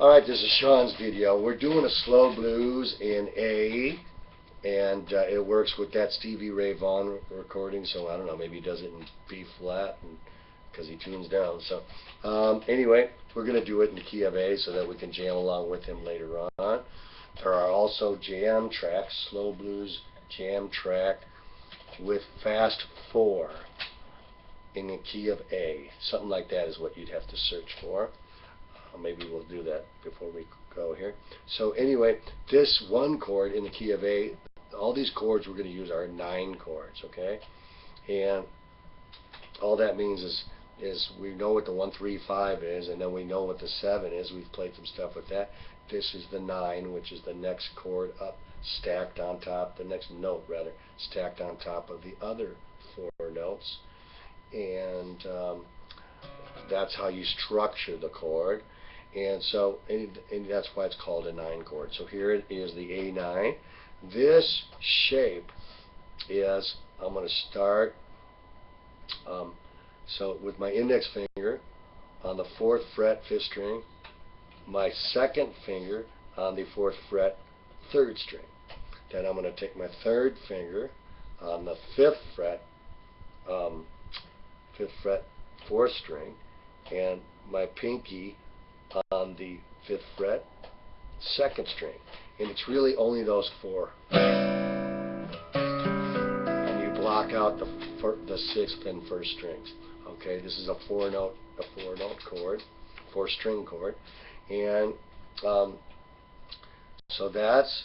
Alright, this is Sean's video. We're doing a slow blues in A, and it works with that Stevie Ray Vaughan recording, so I don't know, maybe he does it in B flat because he tunes down. So anyway, we're going to do it in the key of A so that we can jam along with him later on. There are also jam tracks, slow blues jam track with fast 4 in the key of A. Something like that is what you'd have to search for. Maybe we'll do that before we go here. So anyway, this one chord in the key of A, all these chords we're going to use are 9 chords, okay? And all that means is we know what the 1, 3, 5 is, and then we know what the 7 is. We've played some stuff with that. This is the 9, which is the next chord up, stacked on top, the next note rather, stacked on top of the other 4 notes. And that's how you structure the chord. And so, and that's why it's called a 9 chord. So here it is, the A9. This shape is, I'm going to start, so with my index finger on the 4th fret, 5th string, my 2nd finger on the 4th fret, 3rd string. Then I'm going to take my 3rd finger on the 5th fret, 4th string, and my pinky on the 5th fret, 2nd string. And it's really only those 4. And you block out the 6th and 1st strings. Okay, this is a 4-note chord, 4-string chord. And so that's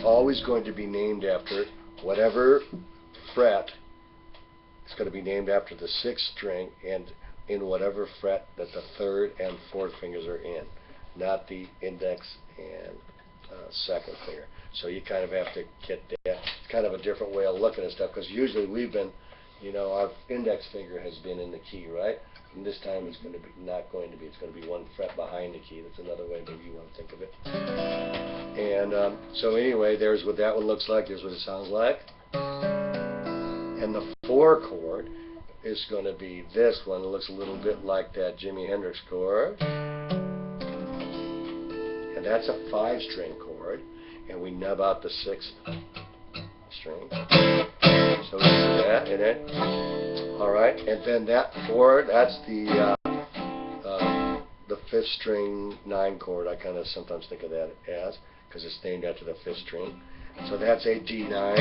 always going to be named after whatever fret. It's going to be named after the 6th string and in whatever fret that the 3rd and 4th fingers are in, not the index and 2nd finger. So you kind of have to get that. It's kind of a different way of looking at stuff, because usually we've been, you know, our index finger has been in the key, right? And this time it's going to be not going to be. It's going to be 1 fret behind the key. That's another way maybe you want to think of it. And so anyway, there's what that one looks like. Here's what it sounds like. And the 4 chord is going to be this one. It looks a little bit like that Jimi Hendrix chord. And that's a 5-string chord. And we nub out the 6th string. So we do that in it. Alright, and then that 4, that's the 5th string 9 chord. I kind of sometimes think of that as, because it's named after the 5th string. So that's a D9.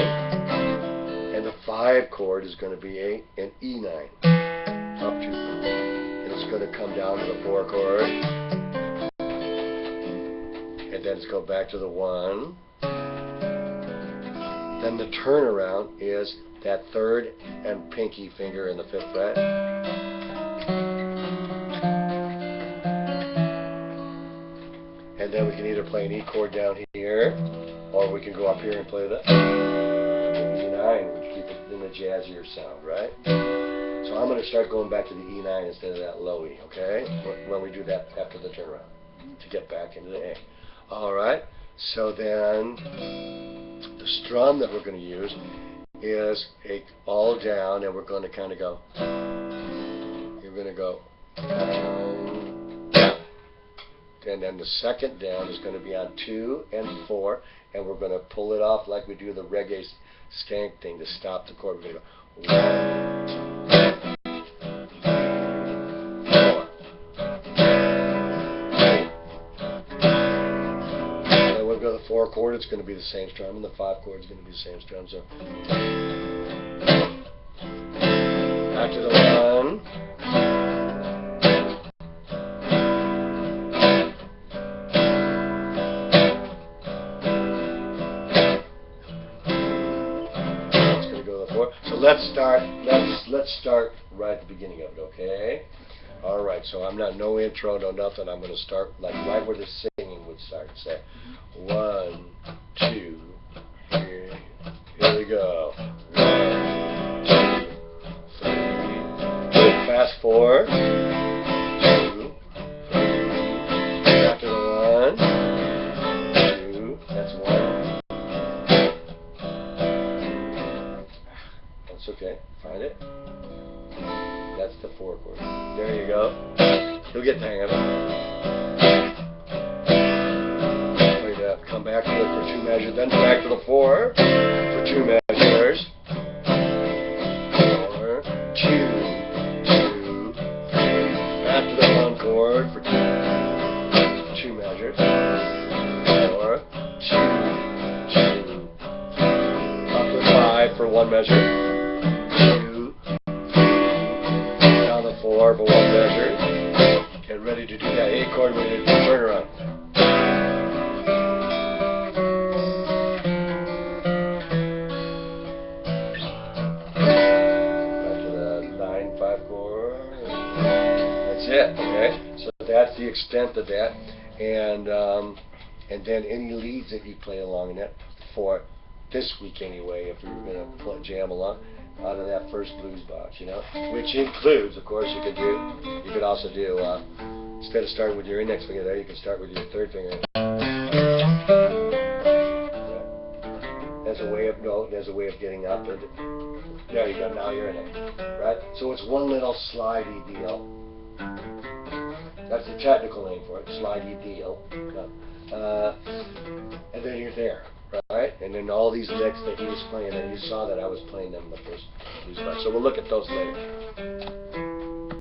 And the 5 chord is going to be an E9 up to, and it's going to come down to the 4 chord, and then it's go back to the 1. Then the turnaround is that 3rd and pinky finger in the 5th fret, and then we can either play an E chord down here, or we can go up here and play the E9. Keep it in the jazzier sound, right? So I'm going to start going back to the E9 instead of that low E, okay? When we do that after the turnaround, to get back into the A. Alright, so then the strum that we're going to use is a all down, and we're going to kind of go, you're going to go down, and then the 2nd down is going to be on 2 and 4, and we're going to pull it off like we do the reggae skank thing to stop the chord. We're going to go 1, 4 chord, it's going to be the same strum, and the 5 chord is going to be the same strum. So back to the 1, it's going to go to the 4. So let's start right at the beginning of it, okay? All right. So I'm not no intro, no nothing. I'm going to start like right where the singing would start. Say 1, 2, here we go. 1, 2, 3. Fast forward. 2, 3. Back to the 1, 2. That's 1. That's okay. Find it. That's the 4 chord. There you go. You'll get the hang of it. come back to it for 2 measures, then back to the 4 for 2 measures. 4, 2, 2, 3. Back to the 1 chord for 2 measures. 4, 2, 2. Up to 5 for 1 measure. 2, 3. Down the 4 for 1 measure. Get ready to do that A chord with your turnaround. That's it, okay? So that's the extent of that, and then any leads that you play along in it for this week anyway, if we were going to jam along out of that first blues box, you know, which includes, of course, you could also do instead of starting with your index finger there, you can start with your third finger. As a way of getting up. And there you go. Now you're in it, right? So it's one little slidey deal. That's the technical name for it, slidey deal. And then you're there, right? And then all these licks that he was playing, and you saw that I was playing them in the first blues box. So we'll look at those later.